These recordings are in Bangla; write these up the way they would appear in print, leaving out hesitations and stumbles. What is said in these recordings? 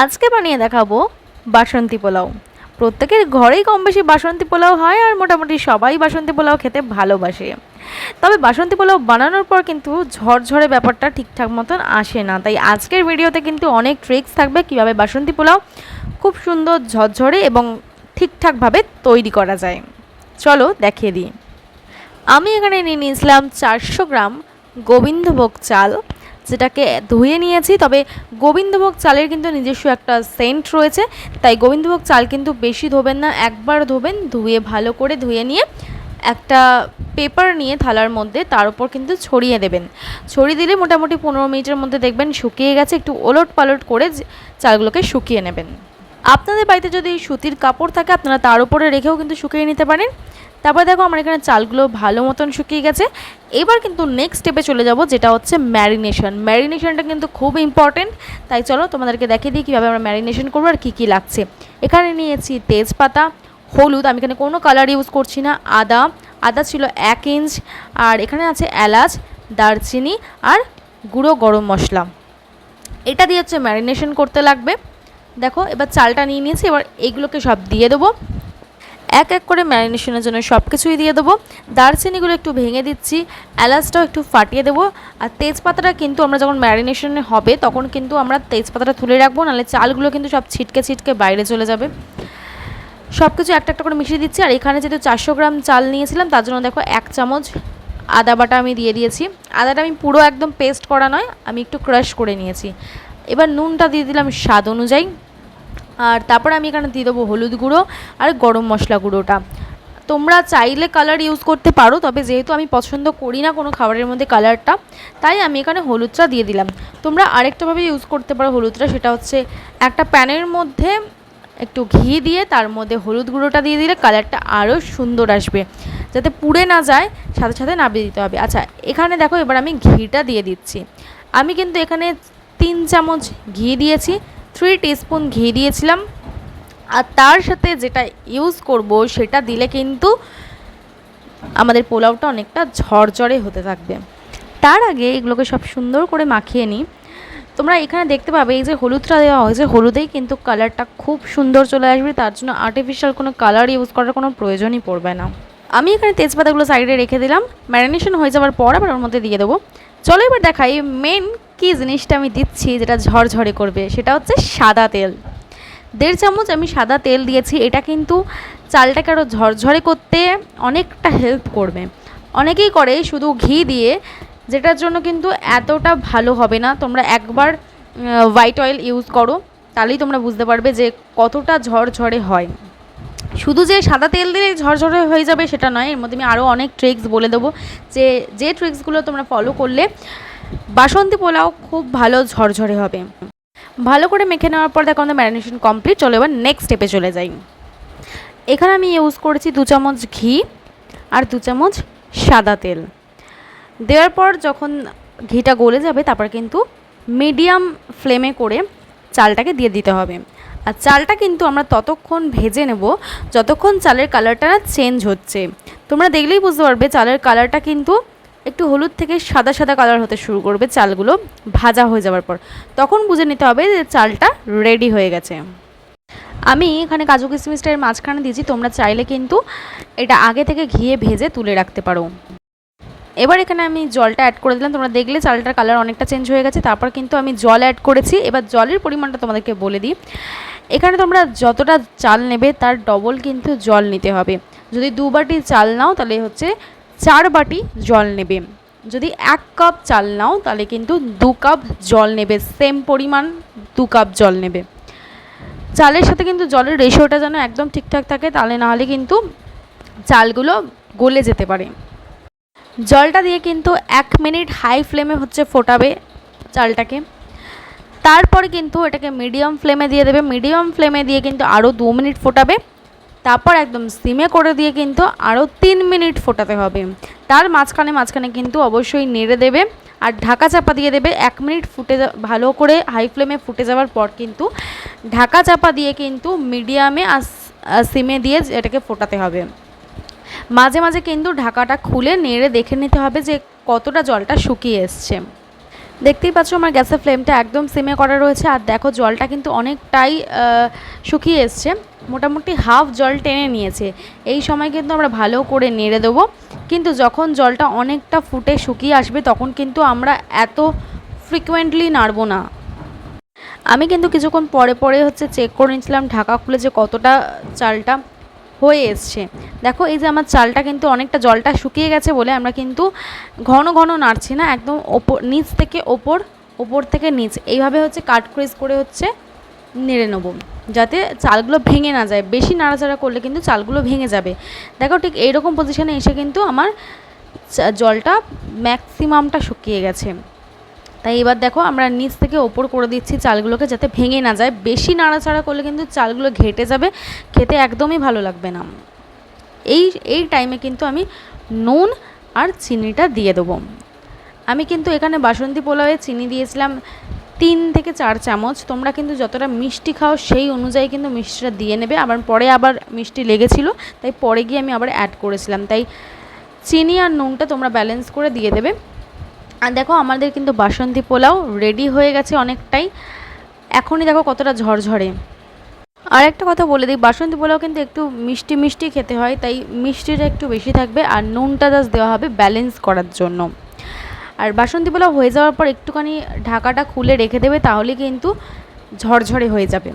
আজকে বানিয়ে দেখাবো বাসন্তী পোলাও। প্রত্যেকের ঘরেই কম বেশি বাসন্তী পোলাও হয় আর মোটামুটি সবাই বাসন্তী পোলাও খেতে ভালোবাসে। তবে বাসন্তী পোলাও বানানোর পর কিন্তু ঝরঝরে ব্যাপারটা ঠিকঠাক মতন আসে না। তাই আজকের ভিডিওতে কিন্তু অনেক ট্রিক্স থাকবে কিভাবে বাসন্তী পোলাও খুব সুন্দর ঝরঝরে এবং ঠিকঠাকভাবে তৈরি করা যায়। চলো দেখিয়ে দিই। আমি এখানে নিয়ে নিয়েছিলাম 400 গ্রাম গোবিন্দভোগ চাল, যেটাকে ধুয়ে নিয়েছি। তবে গোবিন্দভোগ চালের কিন্তু নিজস্ব একটা সেন্ট রয়েছে, তাই গোবিন্দভোগ চাল কিন্তু বেশি ধোবেন না, একবার ধোবেন। ধুয়ে ভালো করে ধুয়ে নিয়ে একটা পেপার নিয়ে থালার মধ্যে তার উপর কিন্তু ছড়িয়ে দেবেন। ছড়িয়ে দিলে মোটামুটি 15 মিনিটের মধ্যে দেখবেন শুকিয়ে গেছে। একটু ওলট পালট করে চালগুলোকে শুকিয়ে নেবেন। আপনাদের বাড়িতে যদি সুতির কাপড় থাকে আপনারা তার উপরে রেখেও কিন্তু শুকিয়ে নিতে পারেন। তারপরে দেখো আমার এখানে চালগুলো ভালো মতন শুকিয়ে গেছে। এবার কিন্তু নেক্সট স্টেপে চলে যাব, যেটা হচ্ছে ম্যারিনেশন। ম্যারিনেশনটা কিন্তু খুব ইম্পর্টেন্ট, তাই চলো তোমাদেরকে দেখিয়ে দিই কীভাবে আমরা ম্যারিনেশন করবো আর কী কী লাগছে। এখানে নিয়েছি তেজপাতা, হলুদ, আমি এখানে কোনো কালার ইউজ করছি না, আদা ছিল 1 ইঞ্চ, আর এখানে আছে এলাচ, দারচিনি আর গুঁড়ো গরম মশলা। এটা দিয়ে হচ্ছে ম্যারিনেশন করতে লাগবে। দেখো এবার চালটা নিয়ে নিয়েছি, এবার এইগুলোকে সব দিয়ে দেবো এক এক করে। ম্যারিনেশনের জন্য সব কিছুই দিয়ে দেবো। দারচিনিগুলো একটু ভেঙে দিচ্ছি, এলাচটাও একটু ফাটিয়ে দেবো। আর তেজপাতাটা কিন্তু আমরা যখন ম্যারিনেশনে হবে তখন কিন্তু আমরা তেজপাতাটা তুলে রাখবো, নাহলে চালগুলো কিন্তু সব ছিটকে ছিটকে বাইরে চলে যাবে। সব কিছু একটা একটা করে মিশিয়ে দিচ্ছি। আর এখানে যেহেতু 400 গ্রাম চাল নিয়েছিলাম তার জন্য দেখো 1 চামচ আদা বাটা আমি দিয়ে দিয়েছি। আদাটা আমি পুরো একদম পেস্ট করা নয়, আমি একটু ক্রাশ করে নিয়েছি। এবার নুনটা দিয়ে দিলাম স্বাদ অনুযায়ী। আর তারপর আমি এখানে দিয়ে দেবো হলুদ গুঁড়ো আর গরম মশলা গুঁড়োটা। তোমরা চাইলে কালার ইউজ করতে পারো, তবে যেহেতু আমি পছন্দ করি না কোনো খাবারের মধ্যে কালারটা, তাই আমি এখানে হলুদটা দিয়ে দিলাম। তোমরা আরেকটাভাবে ইউজ করতে পারো হলুদটা, সেটা হচ্ছে একটা প্যানের মধ্যে একটু ঘি দিয়ে তার মধ্যে হলুদ গুঁড়োটা দিয়ে দিলে কালারটা আরও সুন্দর আসবে, যাতে পুড়ে না যায়, সাথে সাথে নামিয়ে দিতে হবে। আচ্ছা এখানে দেখো এবার আমি ঘিটা দিয়ে দিচ্ছি। আমি কিন্তু এখানে 3 চামচ ঘি দিয়েছি, 3 টিস্পুন ঘি দিয়েছিলাম। আর তার সাথে যেটা ইউজ করব সেটা দিলে কিন্তু আমাদের পোলাওটা অনেকটা ঝরঝরে হতে থাকবে। তার আগে এগুলোকে সব সুন্দর করে মাখিয়ে নিই। তোমরা এখানে দেখতে পাবে এই যে হলুদটা দেওয়া হয়েছে, হলুদেই কিন্তু কালারটা খুব সুন্দর চলে আসবে, তার জন্য আর্টিফিশিয়াল কোনো কালার ইউজ করার কোনো প্রয়োজনই পড়বে না। আমি এখানে তেজপাতাগুলো সাইডে রেখে দিলাম, ম্যারিনেশন হয়ে যাওয়ার পর আবার ওর মধ্যে দিয়ে দেবো। চলো এবার দেখাই মেন কী জিনিসটা আমি দিচ্ছি যেটা ঝরঝরে করবে, সেটা হচ্ছে সাদা তেল। 1.5 চামচ আমি সাদা তেল দিয়েছি। এটা কিন্তু চালটাকে আরও ঝরঝরে করতে অনেকটা হেল্প করবে। অনেকেই করে শুধু ঘি দিয়ে, যেটার জন্য কিন্তু এতটা ভালো হবে না। তোমরা একবার হোয়াইট অয়েল ইউজ করো, তাহলেই তোমরা বুঝতে পারবে যে কতটা ঝরঝরে হয়। শুধু যে সাদা তেল দিলে ঝরঝরে হয়ে যাবে সেটা নয়, এর মধ্যে আমি আরও অনেক ট্রিক্স বলে দেবো, যে ট্রিক্সগুলো তোমরা ফলো করলে বাসন্তী পোলাও খুব ভালো ঝরঝরে হবে। ভালো করে মেখে নেওয়ার পর দেখো আমাদের ম্যারিনেশন কমপ্লিট। চলো এবার নেক্সট স্টেপে চলে যাই। এখানে আমি ইউজ করেছি 2 চামচ ঘি আর 2 চামচ সাদা তেল। দেওয়ার পর যখন ঘিটা গলে যাবে তারপর কিন্তু মিডিয়াম ফ্লেমে করে চালটাকে দিয়ে দিতে হবে। আর চালটা কিন্তু আমরা ততক্ষণ ভেজে নেব যতক্ষণ চালের কালারটা চেঞ্জ হচ্ছে। তোমরা দেখলেই বুঝতে পারবে চালের কালারটা কিন্তু একটু হলুদ থেকে সাদা সাদা কালার হতে শুরু করবে চালগুলো ভাজা হয়ে যাওয়ার পর। তখন বুঝে নিতে হবে যে চালটা রেডি হয়ে গেছে। আমি এখানে কাজু কিশমিশটার মাঝখানে দিয়েছি, তোমরা চাইলে কিন্তু এটা আগে থেকে ঘিয়ে ভেজে তুলে রাখতে পারো। এবার এখানে আমি জলটা অ্যাড করে দিলাম। তোমরা দেখলে চালটার কালার অনেকটা চেঞ্জ হয়ে গেছে। তারপর কিন্তু আমি জল অ্যাড করেছি। এবার জলের পরিমাণটা তোমাদেরকে বলে দিই। এখানে তোমরা যতটা চাল নেবে তার ডবল কিন্তু জল নিতে হবে। যদি 2 বাটি চাল নাও তাহলে হচ্ছে 4 বাটি জল নেবে। যদি 1 কাপ চাল নাও তাহলে কিন্তু 2 কাপ জল নেবে, সেম পরিমাণ 2 কাপ জল নেবে। চালের সাথে কিন্তু জলের রেশিওটা যেন একদম ঠিকঠাক থাকে, তাহলে নাহলে কিন্তু চালগুলো গলে যেতে পারে। জলটা দিয়ে কিন্তু 1 মিনিট হাই ফ্লেমে হচ্ছে ফোটাবে চালটাকে। তারপরে কিন্তু এটাকে মিডিয়াম ফ্লেমে দিয়ে দেবে। মিডিয়াম ফ্লেমে দিয়ে কিন্তু আরও 2 মিনিট ফোটাবে। তারপর একদম সিমে করে দিয়ে কিন্তু আরও 3 মিনিট ফোটাতে হবে। তার মাঝখানে কিন্তু অবশ্যই নেড়ে দেবে আর ঢাকা চাপা দিয়ে দেবে। 1 মিনিট ভালো করে হাই ফ্লেমে ফুটে যাওয়ার পর কিন্তু ঢাকা চাপা দিয়ে কিন্তু মিডিয়ামে আর সিমে দিয়ে এটাকে ফোটাতে হবে। মাঝে মাঝে কিন্তু ঢাকাটা খুলে নেড়ে দেখে নিতে হবে যে কতটা জলটা শুকিয়ে এসছে। দেখতেই পাচ্ছ আমার গ্যাসের ফ্লেমটা একদম সিমে করা রয়েছে। আর দেখো জলটা কিন্তু অনেকটাই শুকিয়ে এসছে, মোটামুটি হাফ জল টেনে নিয়েছে। এই সময় কিন্তু আমরা ভালো করে নেড়ে দেবো। কিন্তু যখন জলটা অনেকটা ফুটে শুকিয়ে আসবে তখন কিন্তু আমরা এত ফ্রিকোয়েন্টলি নাড়বো না। আমি কিন্তু কিছুক্ষণ পরে পরে চেক করে নিচ্ছিলাম ঢাকা খুলে যে কতটা চালটা হয়ে এসছে। দেখো এই যে আমার চালটা কিন্তু অনেকটা জলটা শুকিয়ে গেছে বলে আমরা কিন্তু ঘন ঘন নাড়ছি না, একদম ওপর নিচ থেকে ওপর, ওপর থেকে নিচ এইভাবে কাট ক্রিজ করে নেড়ে নেবো, যাতে চালগুলো ভেঙে না যায়। বেশি নাড়াচাড়া করলে কিন্তু চালগুলো ভেঙে যাবে। দেখো ঠিক এইরকম পজিশনে এসে কিন্তু আমার জলটা ম্যাক্সিমামটা শুকিয়ে গেছে। তাই এবার দেখো আমরা নিচ থেকে ওপর করে দিচ্ছি চালগুলোকে, যাতে ভেঙে না যায়। বেশি নাড়াচাড়া করলে কিন্তু চালগুলো ঘেটে যাবে, খেতে একদমই ভালো লাগবে না। এই টাইমে কিন্তু আমি নুন আর চিনিটা দিয়ে দেবো। আমি কিন্তু এখানে বাসন্তী পোলাওয়ে চিনি দিয়েছিলাম 3 থেকে 4 চামচ। তোমরা কিন্তু যতটা মিষ্টি খাও সেই অনুযায়ী কিন্তু মিষ্টিটা দিয়ে নেবে। পরে আবার মিষ্টি লেগেছিলো, তাই পরে গিয়ে আমি আবার অ্যাড করেছিলাম। তাই চিনি আর নুনটা তোমরা ব্যালেন্স করে দিয়ে দেবে। আর দেখো আমাদের কিন্তু বাসন্তী পোলাও রেডি হয়ে গেছে অনেকটাই। এখনই দেখো কতটা ঝরঝরে। আর একটা কথা বলে দিই, বাসন্তী পোলাও কিন্তু একটু মিষ্টি মিষ্টি খেতে হয়, তাই মিষ্টিটা একটু বেশি থাকবে আর নুনটা জাস্ট দেওয়া হবে ব্যালেন্স করার জন্য। আর বাসন্তী পোলাও হয়ে যাওয়ার পর একটুখানি ঢাকাটা খুলে রেখে দেবে, তাহলে কিন্তু ঝরঝরে হয়ে যাবে।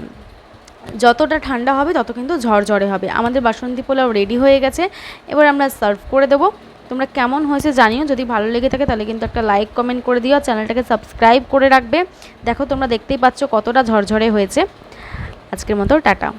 যতটা ঠান্ডা হবে তত কিন্তু ঝরঝরে হবে। আমাদের বাসন্তী পোলাও রেডি হয়ে গেছে, এবার আমরা সার্ভ করে দেবো। তোমরা কেমন হয়েছে জানিও, যদি ভালো লেগে থাকে তাহলে কিন্তু একটা লাইক কমেন্ট করে দিও, চ্যানেলটাকে সাবস্ক্রাইব করে রাখবে। দেখো তোমরা দেখতেই পাচ্ছ কতটা ঝরঝরে হয়েছে। আজকের মতো টাটা।